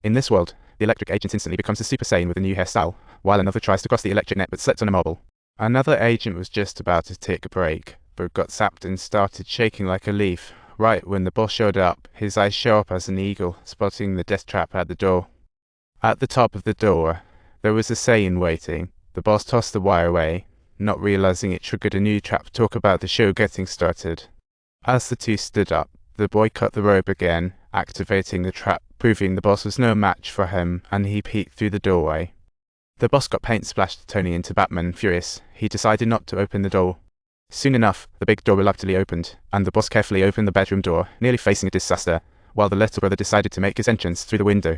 In this world, the electric agent instantly becomes a Super Saiyan with a new hairstyle, while another tries to cross the electric net but slips on a marble. Another agent was just about to take a break, but got zapped and started shaking like a leaf. Right when the boss showed up, his eyes sharp as an eagle, spotting the death trap at the door. At the top of the door, there was a Saiyan waiting. The boss tossed the wire away, not realizing it triggered a new trap. Talk about the show getting started. As the two stood up, the boy cut the rope again, activating the trap, proving the boss was no match for him, and he peeked through the doorway. The boss got paint splashed Tony into Batman. Furious, he decided not to open the door. Soon enough, the big door reluctantly opened, and the boss carefully opened the bedroom door, nearly facing a disaster, while the little brother decided to make his entrance through the window.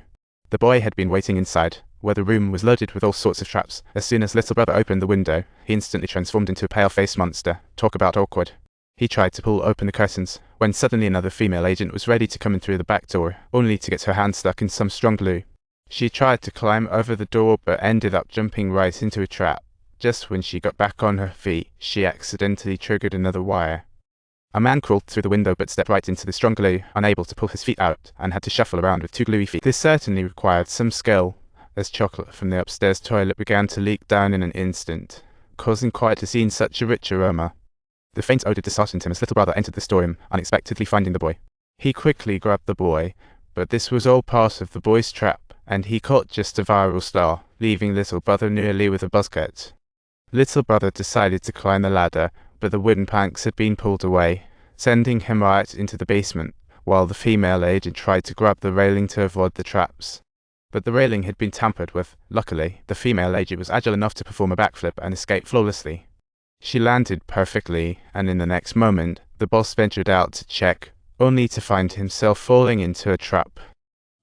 The boy had been waiting inside, where the room was loaded with all sorts of traps. As soon as little brother opened the window, he instantly transformed into a pale-faced monster. Talk about awkward. He tried to pull open the curtains, when suddenly another female agent was ready to come in through the back door, only to get her hand stuck in some strong glue. She tried to climb over the door but ended up jumping right into a trap. Just when she got back on her feet, she accidentally triggered another wire. A man crawled through the window but stepped right into the strong glue, unable to pull his feet out, and had to shuffle around with two gluey feet. This certainly required some skill, as chocolate from the upstairs toilet began to leak down in an instant, causing quite a scene. Such a rich aroma. The faint odor disheartened him as little brother entered the storeroom, unexpectedly finding the boy. He quickly grabbed the boy, but this was all part of the boy's trap, and he caught just a viral star, leaving little brother nearly with a buzz cut. Little brother decided to climb the ladder, but the wooden planks had been pulled away, sending him right into the basement, while the female agent tried to grab the railing to avoid the traps. But the railing had been tampered with. Luckily, the female agent was agile enough to perform a backflip and escape flawlessly. She landed perfectly, and in the next moment, the boss ventured out to check, only to find himself falling into a trap.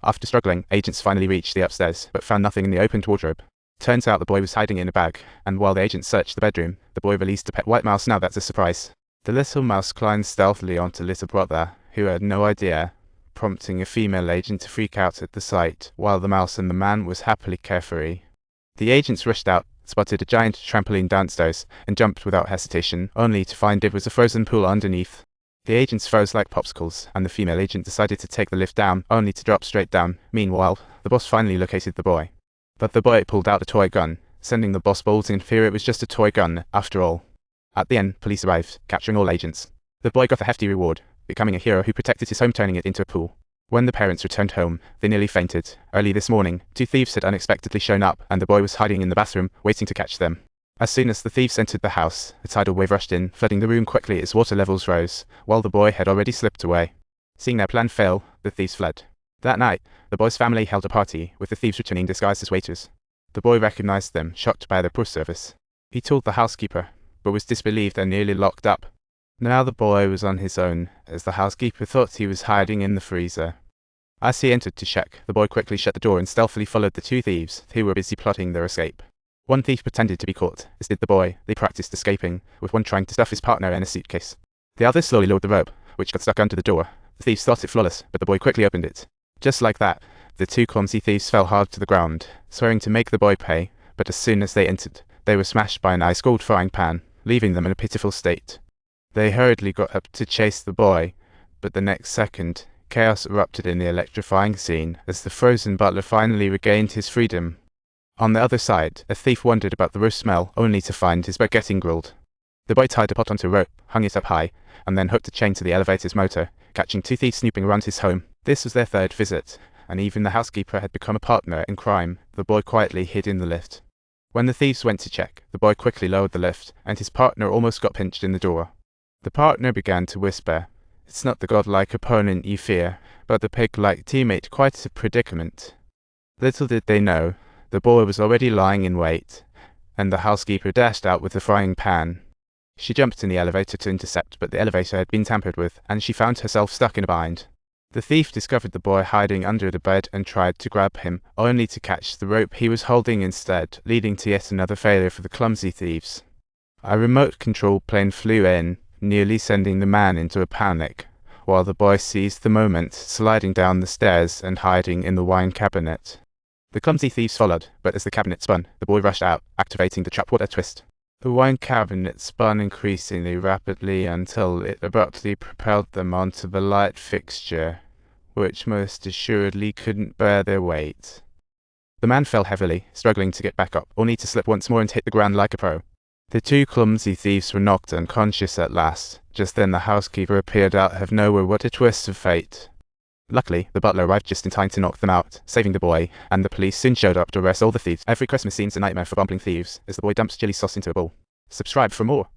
After struggling, agents finally reached the upstairs, but found nothing in the opened wardrobe. Turns out the boy was hiding in a bag, and while the agents searched the bedroom, the boy released a pet white mouse. Now that's a surprise. The little mouse climbed stealthily onto little brother, who had no idea, prompting a female agent to freak out at the sight, while the mouse and the man was happily carefree. The agents rushed out, spotted a giant trampoline downstairs, and jumped without hesitation, only to find it was a frozen pool underneath. The agents froze like popsicles, and the female agent decided to take the lift down, only to drop straight down. Meanwhile, the boss finally located the boy. But the boy pulled out a toy gun, sending the boss balls in fear. It was just a toy gun, after all. At the end, police arrived, capturing all agents. The boy got a hefty reward, becoming a hero who protected his home, turning it into a pool. When the parents returned home, they nearly fainted. Early this morning, two thieves had unexpectedly shown up, and the boy was hiding in the bathroom, waiting to catch them. As soon as the thieves entered the house, a tidal wave rushed in, flooding the room quickly as water levels rose, while the boy had already slipped away. Seeing their plan fail, the thieves fled. That night, the boy's family held a party, with the thieves returning disguised as waiters. The boy recognized them, shocked by their poor service. He told the housekeeper, but was disbelieved and nearly locked up. Now the boy was on his own, as the housekeeper thought he was hiding in the freezer. As he entered to check, the boy quickly shut the door and stealthily followed the two thieves, who were busy plotting their escape. One thief pretended to be caught, as did the boy. They practiced escaping, with one trying to stuff his partner in a suitcase. The other slowly lowered the rope, which got stuck under the door. The thieves thought it flawless, but the boy quickly opened it. Just like that, the two clumsy thieves fell hard to the ground, swearing to make the boy pay, but as soon as they entered, they were smashed by an ice-cold frying pan, leaving them in a pitiful state. They hurriedly got up to chase the boy, but the next second, chaos erupted in the electrifying scene, as the frozen butler finally regained his freedom. On the other side, a thief wondered about the roast smell, only to find his bread getting grilled. The boy tied a pot onto a rope, hung it up high, and then hooked a chain to the elevator's motor, catching two thieves snooping around his home. This was their third visit, and even the housekeeper had become a partner in crime. The boy quietly hid in the lift. When the thieves went to check, the boy quickly lowered the lift, and his partner almost got pinched in the door. The partner began to whisper, "It's not the godlike opponent you fear, but the pig-like teammate. Quite a predicament." Little did they know, the boy was already lying in wait, and the housekeeper dashed out with the frying pan. She jumped in the elevator to intercept, but the elevator had been tampered with, and she found herself stuck in a bind. The thief discovered the boy hiding under the bed and tried to grab him, only to catch the rope he was holding instead, leading to yet another failure for the clumsy thieves. A remote control plane flew in, nearly sending the man into a panic, while the boy seized the moment, sliding down the stairs and hiding in the wine cabinet. The clumsy thieves followed, but as the cabinet spun, the boy rushed out, activating the trap. What a twist! The wine cabinet spun increasingly rapidly until it abruptly propelled them onto the light fixture, which most assuredly couldn't bear their weight. The man fell heavily, struggling to get back up, only to slip once more and hit the ground like a pro. The two clumsy thieves were knocked unconscious at last. Just then the housekeeper appeared out of nowhere. What a twist of fate. Luckily, the butler arrived just in time to knock them out, saving the boy, and the police soon showed up to arrest all the thieves. Every Christmas scene's a nightmare for bumbling thieves, as the boy dumps chili sauce into a bowl. Subscribe for more.